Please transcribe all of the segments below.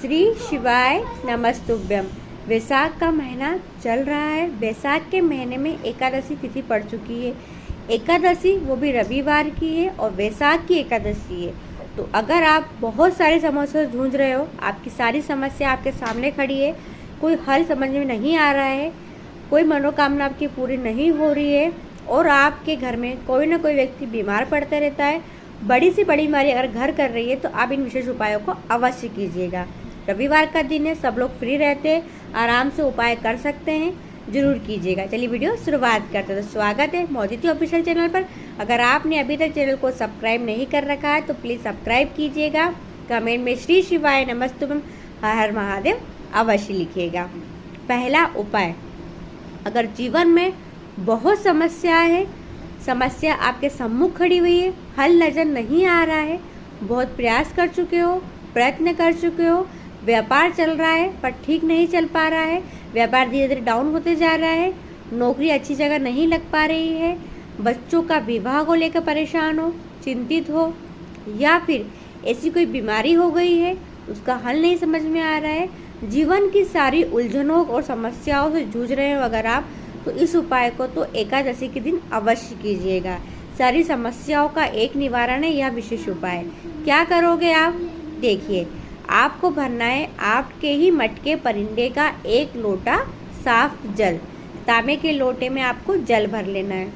श्री शिवाय नमस्तुभ्यम। वैशाख का महीना चल रहा है। वैशाख के महीने में एकादशी तिथि पड़ चुकी है। एकादशी वो भी रविवार की है और वैशाख की एकादशी है। तो अगर आप बहुत सारी समस्या से जूझ रहे हो, आपकी सारी समस्या आपके सामने खड़ी है, कोई हल समझ में नहीं आ रहा है, कोई मनोकामना आपकी पूरी नहीं हो रही है और आपके घर में कोई ना कोई व्यक्ति बीमार पड़ता रहता है, बड़ी से बड़ी बीमारी अगर घर कर रही है, तो आप इन विशेष उपायों को अवश्य कीजिएगा। रविवार का दिन है, सब लोग फ्री रहते हैं, आराम से उपाय कर सकते हैं, जरूर कीजिएगा। चलिए वीडियो शुरुआत करते हैं। तो स्वागत है मोदिती ऑफिशियल चैनल पर। अगर आपने अभी तक चैनल को सब्सक्राइब नहीं कर रखा है तो प्लीज़ सब्सक्राइब कीजिएगा। कमेंट में श्री शिवाय नमस्तुभ्यम हर हर महादेव अवश्य लिखिएगा। पहला उपाय, अगर जीवन में बहुत समस्या है, समस्या आपके सम्मुख खड़ी हुई है, हल नजर नहीं आ रहा है, बहुत प्रयास कर चुके हो, प्रयत्न कर चुके हो, व्यापार चल रहा है पर ठीक नहीं चल पा रहा है, व्यापार धीरे धीरे डाउन होते जा रहा है, नौकरी अच्छी जगह नहीं लग पा रही है, बच्चों का विवाह को लेकर परेशान हो, चिंतित हो, या फिर ऐसी कोई बीमारी हो गई है उसका हल नहीं समझ में आ रहा है, जीवन की सारी उलझनों और समस्याओं से जूझ रहे हो अगर आप, तो इस उपाय को तो एकादशी के दिन अवश्य कीजिएगा। सारी समस्याओं का एक निवारण है यह विशेष उपाय। क्या करोगे आप? देखिए, आपको भरना है आपके ही मटके परिंदे का 1 लोटा साफ जल। तांबे के लोटे में आपको जल भर लेना है,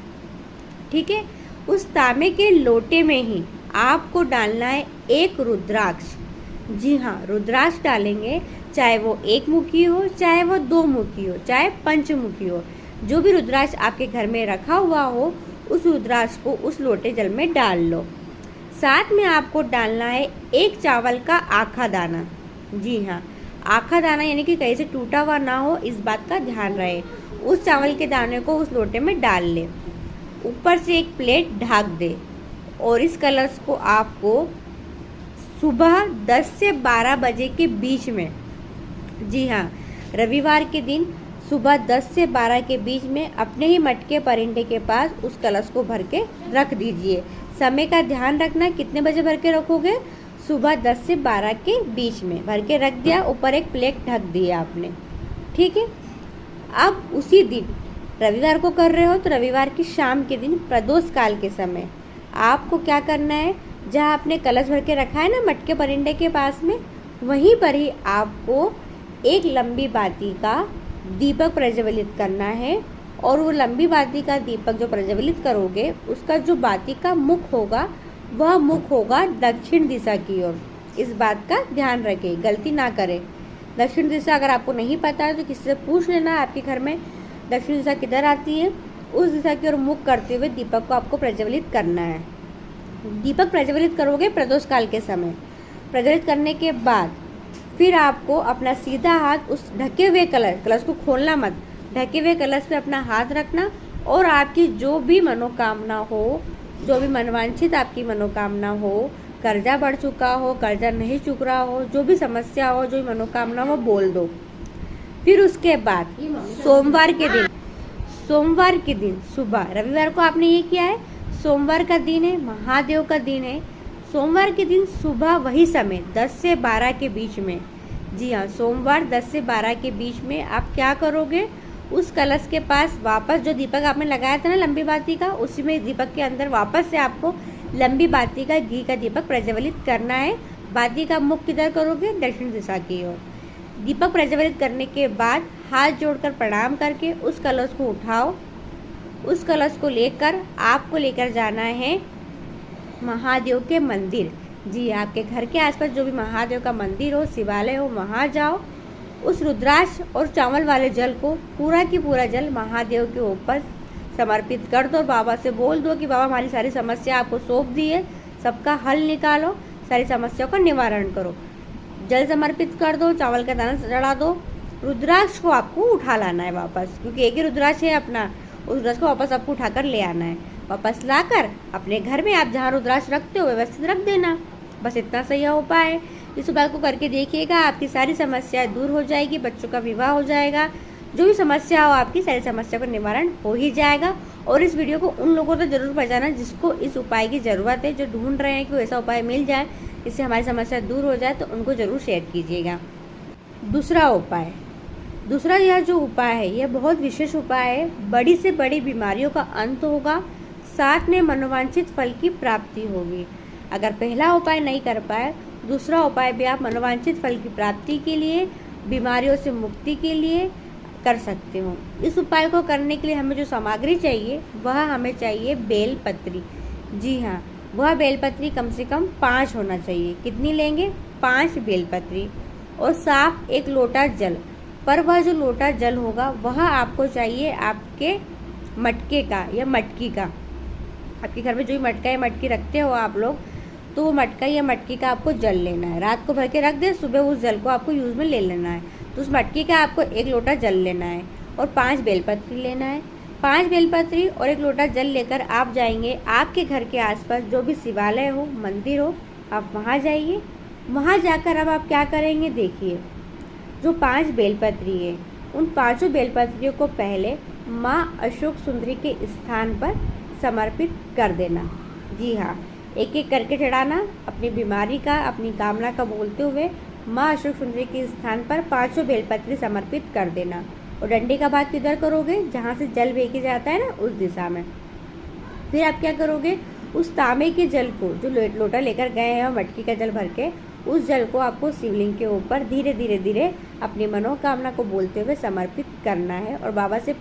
ठीक है। उस तांबे के लोटे में ही आपको डालना है 1 रुद्राक्ष। जी हाँ, रुद्राक्ष डालेंगे, चाहे वो 1 मुखी हो, चाहे वो 2 मुखी हो, चाहे पंचमुखी हो। जो भी रुद्राक्ष आपके घर में रखा हुआ हो, उस रुद्राक्ष को उस लोटे जल में डाल लो। साथ में आपको डालना है 1 चावल का आखा दाना। जी हाँ, आखा दाना यानी कि कहीं से टूटा हुआ ना हो, इस बात का ध्यान रहे। उस चावल के दाने को उस लोटे में डाल ले, ऊपर से 1 प्लेट ढक दे और इस कलश को आपको सुबह 10 से 12 बजे के बीच में, जी हाँ, रविवार के दिन सुबह 10 से 12 के बीच में अपने ही मटके परिंदे के पास उस कलश को भर के रख दीजिए। समय का ध्यान रखना, कितने बजे भर के रखोगे? सुबह 10 से 12 के बीच में भर के रख दिया, ऊपर 1 प्लेट ढक दिया आपने, ठीक है। अब उसी दिन रविवार को कर रहे हो तो रविवार की शाम के दिन प्रदोष काल के समय आपको क्या करना है, जहाँ आपने कलश भर के रखा है ना मटके परिंदे के पास में, वहीं पर ही आपको एक लंबी बाती का दीपक प्रज्वलित करना है। और वो लंबी बाती का दीपक जो प्रज्वलित करोगे, उसका जो बाती का मुख होगा वह मुख होगा दक्षिण दिशा की ओर। इस बात का ध्यान रखें, गलती ना करें। दक्षिण दिशा अगर आपको नहीं पता है तो किसी से पूछ लेना, आपके घर में दक्षिण दिशा किधर आती है, उस दिशा की ओर मुख करते हुए दीपक को आपको प्रज्वलित करना है। दीपक प्रज्वलित करोगे प्रदोष काल के समय। प्रज्वलित करने के बाद फिर आपको अपना सीधा हाथ उस ढके हुए कलश को खोलना मत, ढके हुए कलश पे अपना हाथ रखना और आपकी जो भी मनोकामना हो, जो भी मनवांछित आपकी मनोकामना हो, कर्जा बढ़ चुका हो, कर्जा नहीं चुक रहा हो, जो भी समस्या हो, जो भी मनोकामना हो, बोल दो। फिर उसके बाद सोमवार के दिन सुबह, रविवार को आपने ये किया है, सोमवार का दिन है, महादेव का दिन है। सोमवार के दिन सुबह वही समय 10 से 12 के बीच में, जी हाँ, सोमवार 10 से 12 के बीच में आप क्या करोगे, उस कलश के पास वापस जो दीपक आपने लगाया था ना लंबी बाती का, उसी में दीपक के अंदर वापस से आपको लंबी बाती का घी का दीपक प्रज्वलित करना है। बाती का मुख किधर करोगे? दक्षिण दिशा की ओर। दीपक प्रज्वलित करने के बाद हाथ जोड़कर प्रणाम करके उस कलश को उठाओ। उस कलश को लेकर आपको लेकर जाना है महादेव के मंदिर। जी, आपके घर के आसपास जो भी महादेव का मंदिर हो, शिवालय हो, वहाँ जाओ। उस रुद्राक्ष और चावल वाले जल को पूरा की पूरा जल महादेव के ऊपर समर्पित कर दो। बाबा से बोल दो कि बाबा हमारी सारी समस्या आपको सौंप दी है, सबका हल निकालो, सारी समस्याओं का निवारण करो। जल समर्पित कर दो, चावल का दाना चढ़ा दो। रुद्राक्ष को आपको उठा लाना है वापस, क्योंकि एक ही रुद्राक्ष है अपना, उस रुद्राक्ष को वापस आपको उठाकर ले आना है। वापस लाकर अपने घर में आप जहाँ रुद्राक्ष रखते हो व्यवस्थित रख देना। बस इतना सही उपाय है। इस उपाय को करके देखिएगा, आपकी सारी समस्याएं दूर हो जाएगी, बच्चों का विवाह हो जाएगा, जो भी समस्या हो आपकी सारी समस्या का निवारण हो ही जाएगा। और इस वीडियो को उन लोगों तक जरूर पहुंचाना जिसको इस उपाय की ज़रूरत है, जो ढूंढ रहे हैं कि ऐसा उपाय मिल जाए इससे हमारी समस्या दूर हो जाए तो उनको ज़रूर शेयर कीजिएगा। दूसरा उपाय, दूसरा यह जो उपाय है यह बहुत विशेष उपाय है। बड़ी से बड़ी बीमारियों का अंत होगा, साथ में मनोवांछित फल की प्राप्ति होगी। अगर पहला उपाय नहीं कर पाए, दूसरा उपाय भी आप मनोवांछित फल की प्राप्ति के लिए, बीमारियों से मुक्ति के लिए कर सकते हो। इस उपाय को करने के लिए हमें जो सामग्री चाहिए वह हमें चाहिए बेलपत्री। जी हाँ, वह बेलपत्री कम से कम 5 होना चाहिए। कितनी लेंगे? 5 बेलपत्री और साफ 1 लोटा जल। पर वह जो लोटा जल होगा वह आपको चाहिए आपके मटके का या मटकी का। आपके घर में जो भी मटका या मटकी रखते हो आप लोग, तो वो मटका या मटकी का आपको जल लेना है। रात को भर के रख दे, सुबह उस जल को आपको यूज़ में ले लेना है। तो उस मटकी का आपको 1 लोटा जल लेना है और 5 बेलपत्री लेना है। 5 बेलपत्री और 1 लोटा जल लेकर आप जाएंगे आपके घर के आसपास जो भी शिवालय हो, मंदिर हो, आप वहाँ जाइए। वहाँ जाकर अब आप क्या करेंगे, देखिए जो 5 बेलपत्री है उन 5 बेलपत्रियों को पहले माँ अशोक सुंदरी के स्थान पर समर्पित कर देना। जी हाँ, एक एक करके चढ़ाना, अपनी बीमारी का, अपनी कामना का बोलते हुए माँ अशोक सुंदरी के स्थान पर 5 बेलपत्री समर्पित कर देना। और डंडे का भाग किधर करोगे? जहाँ से जल बेके जाता है ना, उस दिशा में। फिर आप क्या करोगे, उस तांबे के जल को जो लोटा लेकर गए हैं और मटकी का जल भर के, उस जल को आपको शिवलिंग के ऊपर धीरे धीरे धीरे अपनी मनोकामना को बोलते हुए समर्पित करना है। और बाबा से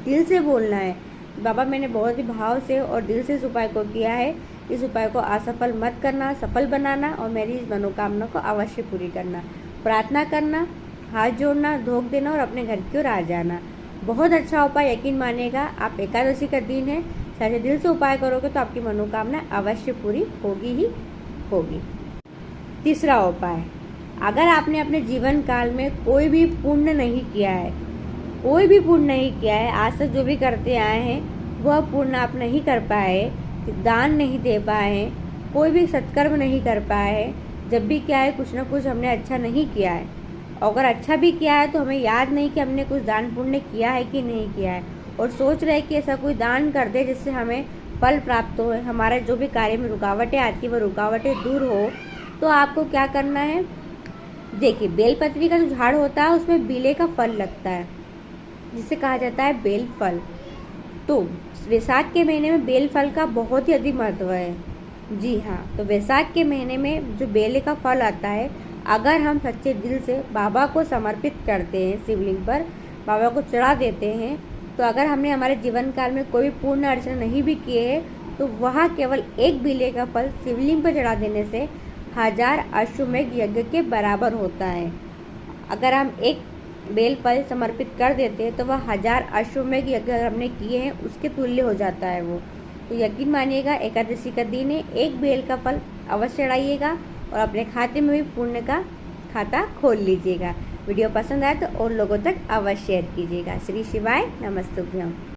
दिल से बोलना है, बाबा मैंने बहुत ही भाव से और दिल से इस उपाय को किया है, इस उपाय को असफल मत करना, सफल बनाना और मेरी इस मनोकामना को अवश्य पूरी करना। प्रार्थना करना, हाथ जोड़ना, धोख देना और अपने घर की ओर आ जाना। बहुत अच्छा उपाय, यकीन मानिएगा। आप एकादशी का दिन है, सच्चे दिल से उपाय करोगे तो आपकी मनोकामना अवश्य पूरी होगी ही होगी। तीसरा उपाय, अगर आपने अपने जीवन काल में कोई भी पुण्य नहीं किया है, कोई भी पुण्य नहीं किया है, आज तक जो भी करते आए हैं वह पुण्य आप नहीं कर पाए, दान नहीं दे पाए हैं, कोई भी सत्कर्म नहीं कर पाए हैं, जब भी क्या है कुछ ना कुछ हमने अच्छा नहीं किया है। अगर अच्छा भी किया है तो हमें याद नहीं कि हमने कुछ दान पुण्य किया है कि नहीं किया है, और सोच रहे कि ऐसा कोई दान कर दे जिससे हमें फल प्राप्त हो, हमारे जो भी कार्य में रुकावटें आती हैं वो रुकावटें दूर हो। तो आपको क्या करना है, देखिए बेलपत्री का जो झाड़ होता है उसमें बेले का फल लगता है जिसे कहा जाता है बेल फल। तो वैशाख के महीने में बेल फल का बहुत ही अधिक महत्व है। जी हाँ, तो वैशाख के महीने में जो बेले का फल आता है, अगर हम सच्चे दिल से बाबा को समर्पित करते हैं, शिवलिंग पर बाबा को चढ़ा देते हैं, तो अगर हमने हमारे जीवन काल में कोई पूर्ण अर्चना नहीं भी किए है तो वह केवल 1 बेले का फल शिवलिंग पर चढ़ा देने से 1000 अश्वमेध यज्ञ के बराबर होता है। अगर हम 1 बेल फल समर्पित कर देते हैं तो वह 1000 अश्वमेध यज्ञ हमने किए हैं उसके तुल्य हो जाता है वो। तो यकीन मानिएगा, एकादशी का दिन है, 1 बेल का फल अवश्य चढ़ाइएगा और अपने खाते में भी पुण्य का खाता खोल लीजिएगा। वीडियो पसंद आए तो और लोगों तक अवश्य शेयर कीजिएगा। श्री शिवाय नमस्तुभ्यम।